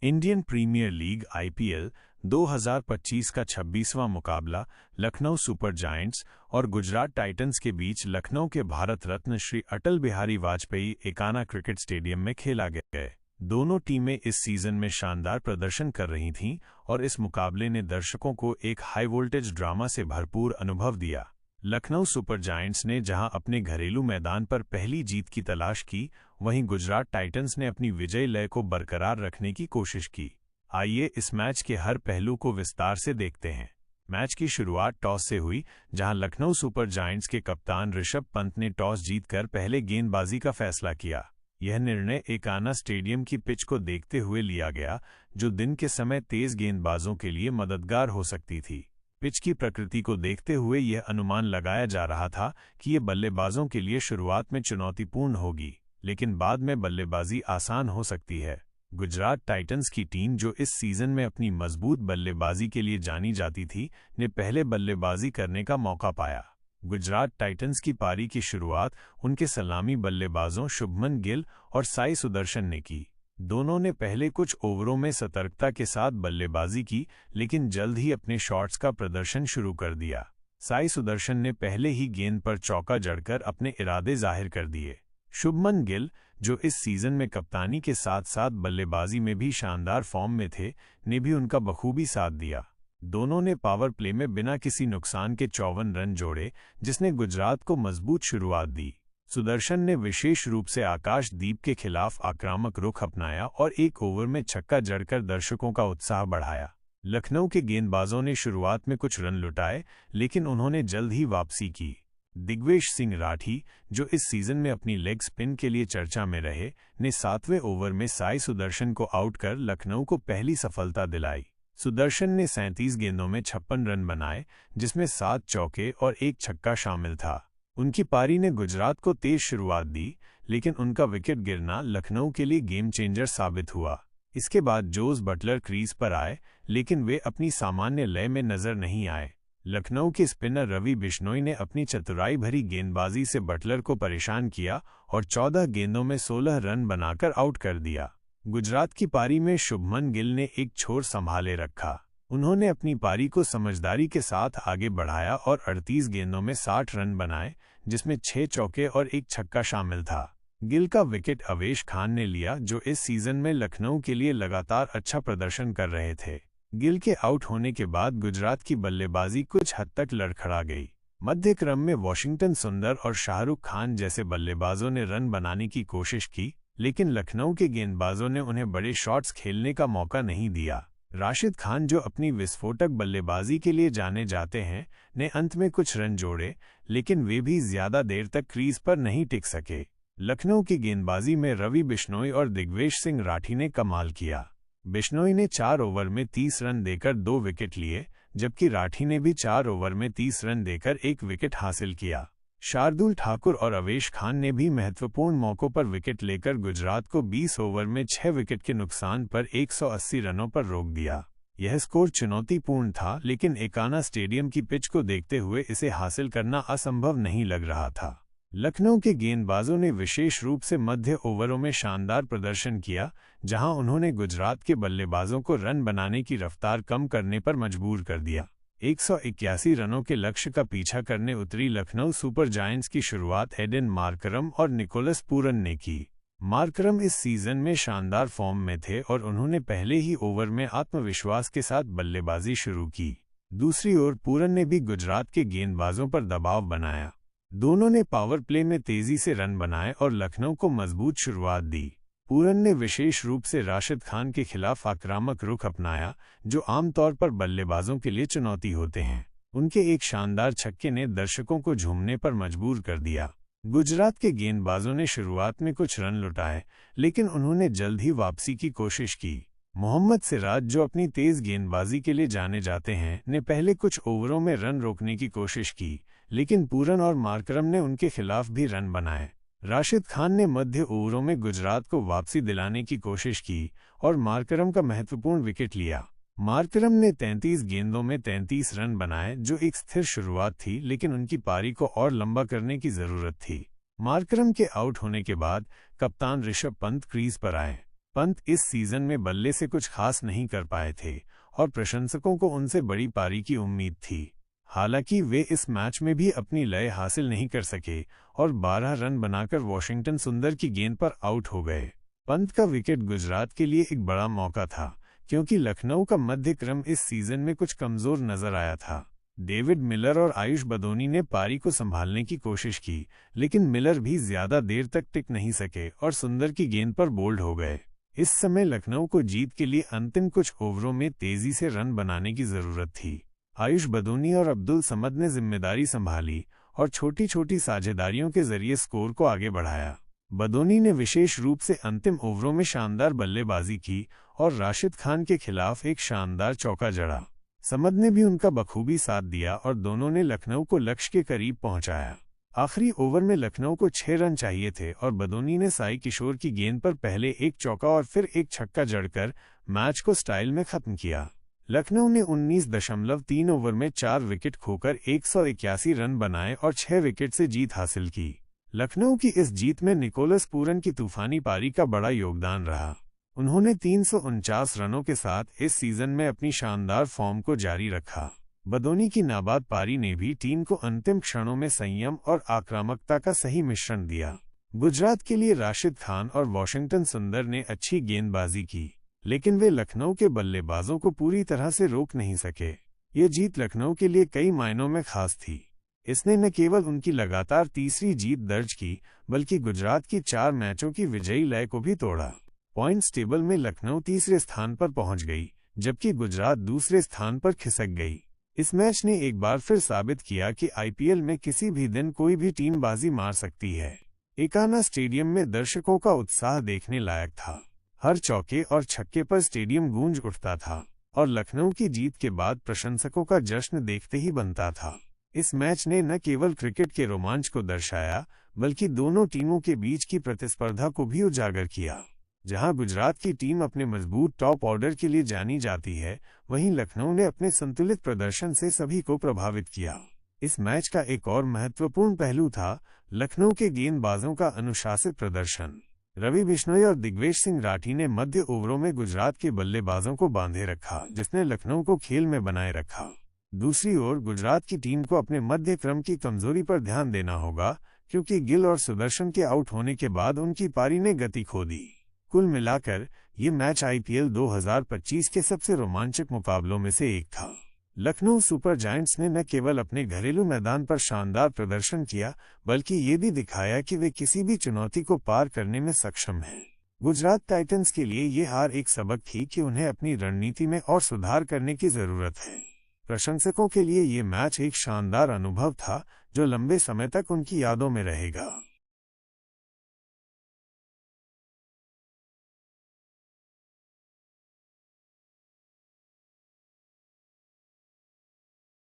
Indian premiere league IPL 2025 का 26वां मुकाबला Lucknow super giants और गुजरात टाइटंस के बीच लखनऊ के भारत रत्न श्री अटल बिहारी वाजपेयी एकाना क्रिकेट स्टेडियम में खेला गया। दोनों टीमें इस सीजन में शानदार प्रदर्शन कर रही थीं और इस मुकाबले ने दर्शकों को एक हाई वोल्टेज ड्रामा से भरपूर अनुभव दिया। लखनऊ सुपर जायंट्स ने जहां अपने घरेलू मैदान पर पहली जीत की तलाश की, वहीं गुजरात टाइटंस ने अपनी विजय लय को बरकरार रखने की कोशिश की। आइए इस मैच के हर पहलू को विस्तार से देखते हैं। मैच की शुरुआत टॉस से हुई, जहां लखनऊ सुपर जायंट्स के कप्तान ऋषभ पंत ने टॉस जीतकर पहले गेंदबाजी का फैसला किया। यह निर्णय एकाना स्टेडियम की पिच को देखते हुए लिया गया, जो दिन के समय तेज गेंदबाजों के लिए मददगार हो सकती थी। पिच की प्रकृति को देखते हुए यह अनुमान लगाया जा रहा था कि ये बल्लेबाजों के लिए शुरुआत में चुनौतीपूर्ण होगी, लेकिन बाद में बल्लेबाजी आसान हो सकती है। गुजरात टाइटंस की टीम, जो इस सीजन में अपनी मजबूत बल्लेबाजी के लिए जानी जाती थी, ने पहले बल्लेबाजी करने का मौका पाया। गुजरात टाइटंस की पारी की शुरुआत उनके सलामी बल्लेबाजों शुभमन गिल और साई सुदर्शन ने की। दोनों ने पहले कुछ ओवरों में सतर्कता के साथ बल्लेबाजी की, लेकिन जल्द ही अपने शॉट्स का प्रदर्शन शुरू कर दिया। साई सुदर्शन ने पहले ही गेंद पर चौका जड़कर अपने इरादे जाहिर कर दिए। शुभमन गिल, जो इस सीजन में कप्तानी के साथ साथ बल्लेबाजी में भी शानदार फॉर्म में थे, ने भी उनका बखूबी साथ दिया। दोनों ने पावर प्ले में बिना किसी नुकसान के 54 रन जोड़े, जिसने गुजरात को मजबूत शुरुआत दी। सुदर्शन ने विशेष रूप से आकाशदीप के खिलाफ आक्रामक रुख अपनाया और एक ओवर में छक्का जड़कर दर्शकों का उत्साह बढ़ाया। लखनऊ के गेंदबाजों ने शुरुआत में कुछ रन लुटाए, लेकिन उन्होंने जल्द ही वापसी की। दिग्वेश सिंह राठी, जो इस सीजन में अपनी लेग स्पिन के लिए चर्चा में रहे, ने 7वें ओवर में साई सुदर्शन को आउट कर लखनऊ को पहली सफलता दिलाई। सुदर्शन ने 37 गेंदों में 56 रन बनाए, जिसमें 7 चौके और 1 छक्का शामिल था। उनकी पारी ने गुजरात को तेज शुरुआत दी, लेकिन उनका विकेट गिरना लखनऊ के लिए गेम चेंजर साबित हुआ। इसके बाद जोस बटलर क्रीज पर आए, लेकिन वे अपनी सामान्य लय में नजर नहीं आए। लखनऊ के स्पिनर रवि बिश्नोई ने अपनी चतुराई भरी गेंदबाजी से बटलर को परेशान किया और 14 गेंदों में 16 रन बनाकर आउट कर दिया। गुजरात की पारी में शुभमन गिल ने एक छोर संभाले रखा। उन्होंने अपनी पारी को समझदारी के साथ आगे बढ़ाया और 38 गेंदों में 60 रन बनाए, जिसमें 6 चौके और 1 छक्का शामिल था। गिल का विकेट अवेश खान ने लिया, जो इस सीजन में लखनऊ के लिए लगातार अच्छा प्रदर्शन कर रहे थे। गिल के आउट होने के बाद गुजरात की बल्लेबाजी कुछ हद तक लड़खड़ा गई। मध्य क्रम में वाशिंगटन सुंदर और शाहरुख खान जैसे बल्लेबाजों ने रन बनाने की कोशिश की, लेकिन लखनऊ के गेंदबाजों ने उन्हें बड़े शॉट्स खेलने का मौका नहीं दिया। राशिद खान, जो अपनी विस्फोटक बल्लेबाजी के लिए जाने जाते हैं, ने अंत में कुछ रन जोड़े, लेकिन वे भी ज्यादा देर तक क्रीज पर नहीं टिक सके। लखनऊ की गेंदबाजी में रवि बिश्नोई और दिग्वेश सिंह राठी ने कमाल किया। बिश्नोई ने 4 ओवर में 30 रन देकर 2 विकेट लिए, जबकि राठी ने भी 4 ओवर में 30 रन देकर 1 विकेट हासिल किया। शार्दुल ठाकुर और अवेश खान ने भी महत्वपूर्ण मौकों पर विकेट लेकर गुजरात को 20 ओवर में 6 विकेट के नुकसान पर 180 रनों पर रोक दिया। यह स्कोर चुनौतीपूर्ण था, लेकिन एकाना स्टेडियम की पिच को देखते हुए इसे हासिल करना असंभव नहीं लग रहा था। लखनऊ के गेंदबाजों ने विशेष रूप से मध्य ओवरों में शानदार प्रदर्शन किया, जहां उन्होंने गुजरात के बल्लेबाजों को रन बनाने की रफ्तार कम करने पर मजबूर कर दिया। 181 रनों के लक्ष्य का पीछा करने उतरी लखनऊ सुपर जायंट्स की शुरुआत एडन मार्करम और निकोलस पूरन ने की। मार्करम इस सीजन में शानदार फॉर्म में थे और उन्होंने पहले ही ओवर में आत्मविश्वास के साथ बल्लेबाजी शुरू की। दूसरी ओर पूरन ने भी गुजरात के गेंदबाजों पर दबाव बनाया। दोनों ने पावर प्ले में तेजी से रन बनाए और लखनऊ को मजबूत शुरुआत दी। पूरन ने विशेष रूप से राशिद खान के खिलाफ आक्रामक रुख अपनाया, जो आमतौर पर बल्लेबाजों के लिए चुनौती होते हैं। उनके एक शानदार छक्के ने दर्शकों को झूमने पर मजबूर कर दिया। गुजरात के गेंदबाजों ने शुरुआत में कुछ रन लुटाए, लेकिन उन्होंने जल्द ही वापसी की कोशिश की। मोहम्मद सिराज, जो अपनी तेज गेंदबाजी के लिए जाने जाते हैं, ने पहले कुछ ओवरों में रन रोकने की कोशिश की, लेकिन पूरन और मार्करम ने उनके खिलाफ भी रन बनाए। राशिद खान ने मध्य ओवरों में गुजरात को वापसी दिलाने की कोशिश की और मार्करम का महत्वपूर्ण विकेट लिया। मार्करम ने 33 गेंदों में 33 रन बनाए, जो एक स्थिर शुरुआत थी, लेकिन उनकी पारी को और लंबा करने की जरूरत थी। मार्करम के आउट होने के बाद कप्तान ऋषभ पंत क्रीज पर आए। पंत इस सीजन में बल्ले से कुछ खास नहीं कर पाए थे और प्रशंसकों को उनसे बड़ी पारी की उम्मीद थी। हालांकि वे इस मैच में भी अपनी लय हासिल नहीं कर सके और 12 रन बनाकर वॉशिंगटन सुंदर की गेंद पर आउट हो गए। पंत का विकेट गुजरात के लिए एक बड़ा मौका था, क्योंकि लखनऊ का मध्य क्रम इस सीजन में कुछ कमजोर नजर आया था। डेविड मिलर और आयुष बदोनी ने पारी को संभालने की कोशिश की, लेकिन मिलर भी ज्यादा देर तक टिक नहीं सके और सुंदर की गेंद पर बोल्ड हो गए। इस समय लखनऊ को जीत के लिए अंतिम कुछ ओवरों में तेजी से रन बनाने की जरूरत थी। आयुष बदोनी और अब्दुल समद ने जिम्मेदारी संभाली और छोटी छोटी साझेदारियों के जरिए स्कोर को आगे बढ़ाया। बदोनी ने विशेष रूप से अंतिम ओवरों में शानदार बल्लेबाजी की और राशिद खान के खिलाफ एक शानदार चौका जड़ा। समद ने भी उनका बखूबी साथ दिया और दोनों ने लखनऊ को लक्ष्य के करीब पहुंचाया। आखिरी ओवर में लखनऊ को 6 रन चाहिए थे और बदोनी ने साई किशोर की गेंद पर पहले एक चौका और फिर एक छक्का जड़कर मैच को स्टाइल में खत्म किया। लखनऊ ने 19.3 ओवर में 4 विकेट खोकर 181 रन बनाए और 6 विकेट से जीत हासिल की। लखनऊ की इस जीत में निकोलस पूरन की तूफानी पारी का बड़ा योगदान रहा। उन्होंने 349 रनों के साथ इस सीजन में अपनी शानदार फॉर्म को जारी रखा। बदोनी की नाबाद पारी ने भी टीम को अंतिम क्षणों में संयम और आक्रामकता का सही मिश्रण दिया। गुजरात के लिए राशिद खान और वॉशिंगटन सुंदर ने अच्छी गेंदबाजी की, लेकिन वे लखनऊ के बल्लेबाजों को पूरी तरह से रोक नहीं सके। ये जीत लखनऊ के लिए कई मायनों में खास थी। इसने न केवल उनकी लगातार तीसरी जीत दर्ज की, बल्कि गुजरात की 4 मैचों की विजयी लय को भी तोड़ा। पॉइंट्स टेबल में लखनऊ तीसरे स्थान पर पहुंच गई, जबकि गुजरात दूसरे स्थान पर खिसक गई। इस मैच ने एक बार फिर साबित किया कि आईपीएल में किसी भी दिन कोई भी टीम बाजी मार सकती है। एकाना स्टेडियम में दर्शकों का उत्साह देखने लायक था। हर चौके और छक्के पर स्टेडियम गूंज उठता था और लखनऊ की जीत के बाद प्रशंसकों का जश्न देखते ही बनता था। इस मैच ने न केवल क्रिकेट के रोमांच को दर्शाया, बल्कि दोनों टीमों के बीच की प्रतिस्पर्धा को भी उजागर किया। जहां गुजरात की टीम अपने मजबूत टॉप ऑर्डर के लिए जानी जाती है, वहीं लखनऊ ने अपने संतुलित प्रदर्शन से सभी को प्रभावित किया। इस मैच का एक और महत्वपूर्ण पहलू था लखनऊ के गेंदबाजों का अनुशासित प्रदर्शन। रवि बिश्नोई और दिग्वेश सिंह राठी ने मध्य ओवरों में गुजरात के बल्लेबाजों को बांधे रखा, जिसने लखनऊ को खेल में बनाए रखा। दूसरी ओर गुजरात की टीम को अपने मध्य क्रम की कमजोरी पर ध्यान देना होगा, क्योंकि गिल और सुदर्शन के आउट होने के बाद उनकी पारी ने गति खो दी। कुल मिलाकर ये मैच आईपीएल 2025 के सबसे रोमांचक मुकाबलों में से एक था। लखनऊ सुपर जायंट्स ने न केवल अपने घरेलू मैदान पर शानदार प्रदर्शन किया, बल्कि ये भी दिखाया कि वे किसी भी चुनौती को पार करने में सक्षम हैं। गुजरात टाइटंस के लिए ये हार एक सबक थी कि उन्हें अपनी रणनीति में और सुधार करने की जरूरत है। प्रशंसकों के लिए ये मैच एक शानदार अनुभव था, जो लंबे समय तक उनकी यादों में रहेगा।